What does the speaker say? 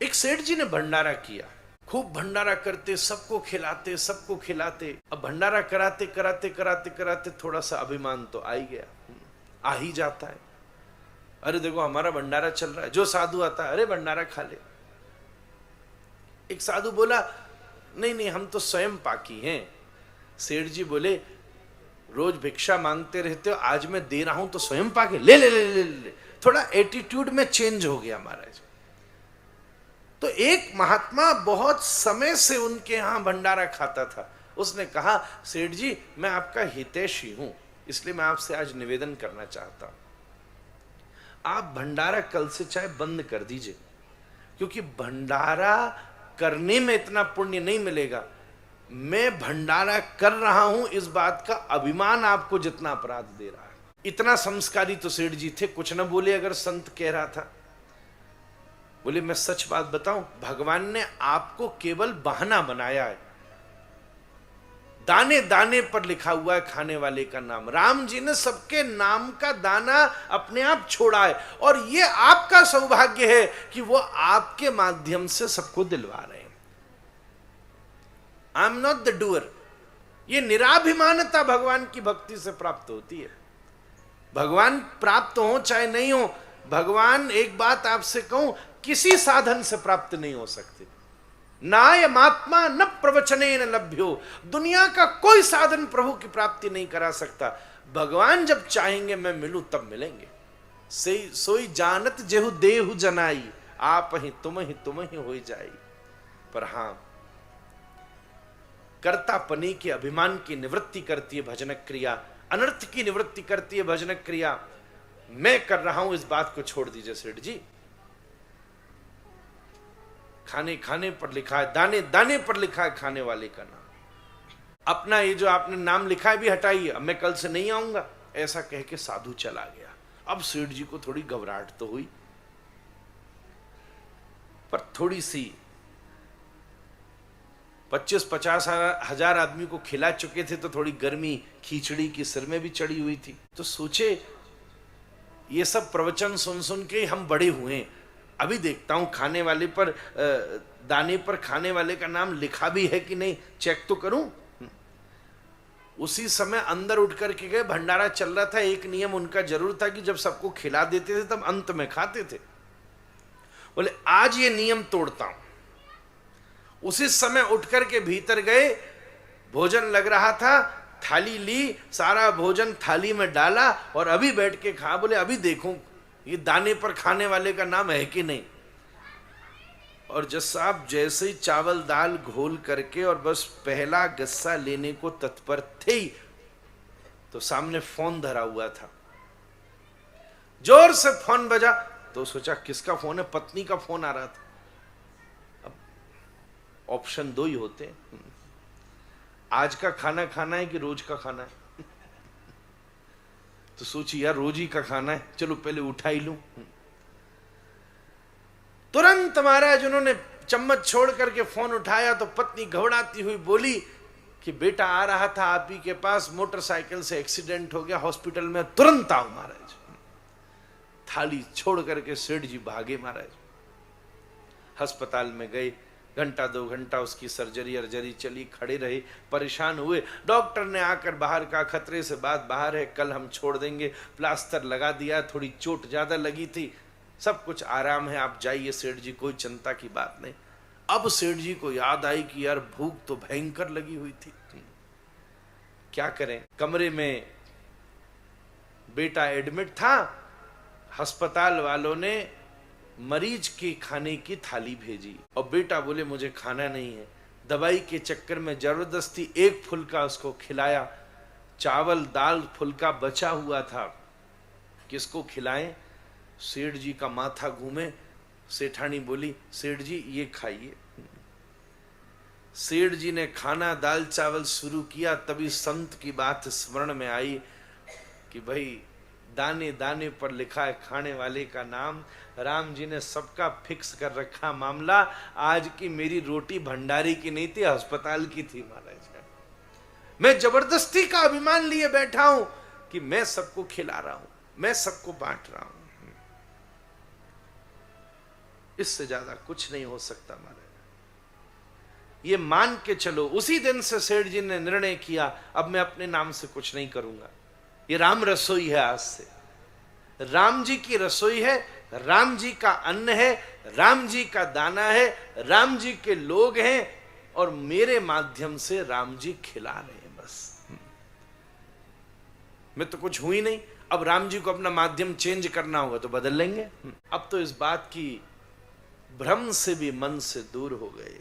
एक सेठ जी ने भंडारा किया, खूब भंडारा करते, सबको खिलाते सबको खिलाते। अब भंडारा कराते कराते कराते कराते थोड़ा सा अभिमान तो आ ही गया, आ ही जाता है। अरे देखो हमारा भंडारा चल रहा है, जो साधु आता है अरे भंडारा खा ले। एक साधु बोला नहीं नहीं हम तो स्वयं पाकी हैं। सेठ जी बोले रोज भिक्षा मांगते रहते हो, आज मैं दे रहा हूं तो स्वयं पाके ले ले ले ले ले। थोड़ा एटीट्यूड में चेंज हो गया महाराज। तो एक महात्मा बहुत समय से उनके यहां भंडारा खाता था, उसने कहा सेठ जी मैं आपका हितैषी हूं, इसलिए मैं आपसे आज निवेदन करना चाहता हूं, आप भंडारा कल से चाहे बंद कर दीजिए, क्योंकि भंडारा करने में इतना पुण्य नहीं मिलेगा। मैं भंडारा कर रहा हूं इस बात का अभिमान आपको जितना अपराध दे रहा है। इतना संस्कारी तो सेठ जी थे, कुछ न बोले अगर संत कह रहा था। बोले मैं सच बात बताऊं, भगवान ने आपको केवल बहाना बनाया है। दाने दाने पर लिखा हुआ है खाने वाले का नाम। राम जी ने सबके नाम का दाना अपने आप छोड़ा है, और ये आपका सौभाग्य है कि वो आपके माध्यम से सबको दिलवा रहे हैं। I am not the doer. ये निराभिमानता भगवान की भक्ति से प्राप्त होती है। भगवान प्राप्त हो चाहे नहीं हो, भगवान एक बात आपसे कहूं, किसी साधन से प्राप्त नहीं हो सकते। नायमात्मा न प्रवचने न लभ्यो। दुनिया का कोई साधन प्रभु की प्राप्ति नहीं करा सकता। भगवान जब चाहेंगे मैं मिलूं तब मिलेंगे। सोई जानत जेहु देहु जनाई, आप ही तुम ही हो जाई। पर हां, कर्तापनी के अभिमान की निवृत्ति करती है भजनक क्रिया, अनर्थ की निवृत्ति करती है भजनक क्रिया। मैं कर रहा हूं इस बात को छोड़ दीजिए सेठ जी। खाने खाने पर लिखा है, दाने दाने पर लिखा है खाने वाले का नाम। अपना ये जो आपने नाम लिखा है भी हटाइए, अब मैं कल से नहीं आऊंगा, ऐसा कह के साधु चला गया। अब सेठ जी को थोड़ी घबराहट तो हुई, पर थोड़ी सी 25-50 हजार आदमी को खिला चुके थे, तो थोड़ी गर्मी खिचड़ी की सिर में भी चढ़ी हुई थी। तो सोचे ये सब प्रवचन सुन सुन के हम बड़े हुए, अभी देखता हूं खाने वाले पर दाने पर खाने वाले का नाम लिखा भी है कि नहीं, चेक तो करूं। उसी समय अंदर उठ करके गए, भंडारा चल रहा था। एक नियम उनका जरूर था कि जब सबको खिला देते थे तब अंत में खाते थे। बोले आज ये नियम तोड़ता हूं। उसी समय उठ करके भीतर गए, भोजन लग रहा था, थाली ली, सारा भोजन थाली में डाला और अभी बैठ के खा। बोले अभी देखूं ये दाने पर खाने वाले का नाम है कि नहीं। और जज साहब जैसे ही चावल दाल घोल करके और बस पहला गस्सा लेने को तत्पर थे ही, तो सामने फोन धरा हुआ था। जोर से फोन बजा, तो सोचा किसका फोन है, पत्नी का फोन आ रहा था। अब ऑप्शन दो ही होते हैं, आज का खाना खाना है कि रोज का खाना है। तो सोची यार रोज ही का खाना है, चलो पहले उठा ही लूं। तुरंत महाराज उन्होंने चम्मच छोड़ करके फोन उठाया, तो पत्नी घबराती हुई बोली कि बेटा आ रहा था आप ही के पास, मोटरसाइकिल से एक्सीडेंट हो गया, हॉस्पिटल में, तुरंत आओ महाराज। थाली छोड़ करके सेठ जी भागे महाराज। अस्पताल में गए, घंटा 2 घंटा उसकी सर्जरी अर्जरी चली, खड़े रहे, परेशान हुए। डॉक्टर ने आकर बाहर का खतरे से बात बाहर है, कल हम छोड़ देंगे। प्लास्टर लगा दिया, थोड़ी चोट ज्यादा लगी थी, सब कुछ आराम है, आप जाइए सेठ जी, कोई चिंता की बात नहीं। अब सेठ जी को याद आई कि यार भूख तो भयंकर लगी हुई थी, क्या करें। कमरे में बेटा एडमिट था, अस्पताल वालों ने मरीज के खाने की थाली भेजी और बेटा बोले मुझे खाना नहीं है। दवाई के चक्कर में जबरदस्ती एक फुल्का उसको खिलाया। चावल दाल फुल्का बचा हुआ था, किसको खिलाएं। सेठ जी का माथा घूमे। सेठानी बोली सेठ जी ये खाइए। सेठ जी ने खाना दाल चावल शुरू किया, तभी संत की बात स्मरण में आई कि भाई दाने दाने पर लिखा है खाने वाले का नाम। राम जी ने सबका फिक्स कर रखा मामला। आज की मेरी रोटी भंडारी की नहीं थी, अस्पताल की थी महाराज। मैं जबरदस्ती का अभिमान लिए बैठा हूं कि मैं सबको खिला रहा हूं, मैं सबको बांट रहा हूं। इससे ज्यादा कुछ नहीं हो सकता महाराज। ये मान के चलो, उसी दिन से सेठ जी ने निर्णय किया अब मैं अपने नाम से कुछ नहीं करूंगा। ये राम रसोई है, आज से राम जी की रसोई है, राम जी का अन्न है, राम जी का दाना है, राम जी के लोग हैं और मेरे माध्यम से राम जी खिला रहे हैं। बस मैं तो कुछ हुई नहीं, अब राम जी को अपना माध्यम चेंज करना होगा तो बदल लेंगे। अब तो इस बात की भ्रम से भी मन से दूर हो गए।